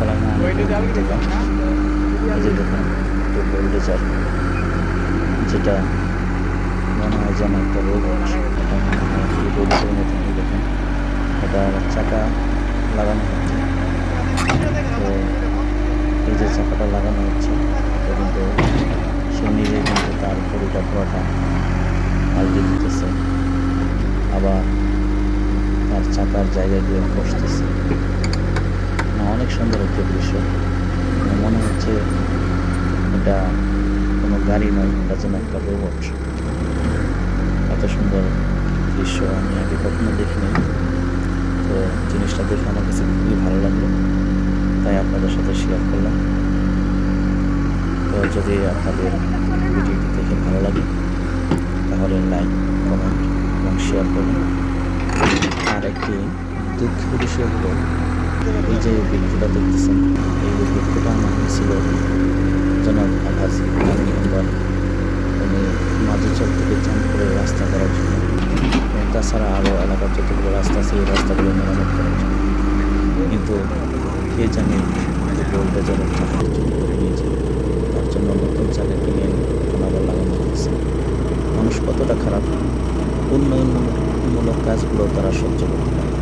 চালানো অনেক দূর থেকে। এই যে দেখুন একটু ভোল্টেজার, যেটা মনে হয় যেন একটা রোবট। এটা মনে হয় রোবটের মতনই দেখুন। এটার চাকা লাগানো হচ্ছে। তো এই যে চাকাটা লাগানো হচ্ছে, এটা কিন্তু সে নিজে কিন্তু তার বডিটা পুরোটা পাল্টে দিতেছে, আবার তার চাকার জায়গায় গিয়ে বসতেছে। অনেক সুন্দর একটা দৃশ্য। মনে হচ্ছে এটা কোনো গাড়ি নয়, এটা যেন একটা রোবট। এত সুন্দর দৃশ্য আমি আগে কখনো দেখিনি। তো জিনিসটা দেখে আমার কাছে খুবই ভালো লাগলো, তাই আপনাদের সাথে শেয়ার করলাম। তো যদি আপনাদের ভিডিওটি দেখে ভালো লাগে তাহলে লাইক, কমেন্ট এবং শেয়ার করবেন। আর একটি দুঃখের বিষয় হলো, এই যে বৃক্ষটা দেখতেছেন, এই বৃক্ষটা নাম ছিল জনাব আলহাজ আলী মেম্বার। উনি মাঝিচর থেকে চাঁদপুরের রাস্তা করার জন্য এবং তাছাড়া আরও এলাকার যতগুলো রাস্তা আছে এই রাস্তাগুলো মেরামত করার জন্য, কিন্তু কে জানে যে ভোল্টেজের চাকা চুরি করে নিয়েছে। তার জন্য নতুন চাকা কিনে এনে এখন আবার লাগানো হয়েছে। মানুষ কতটা খারাপ, উন্নয়নমূলক কাজগুলো তারা সহ্য করতে পারে।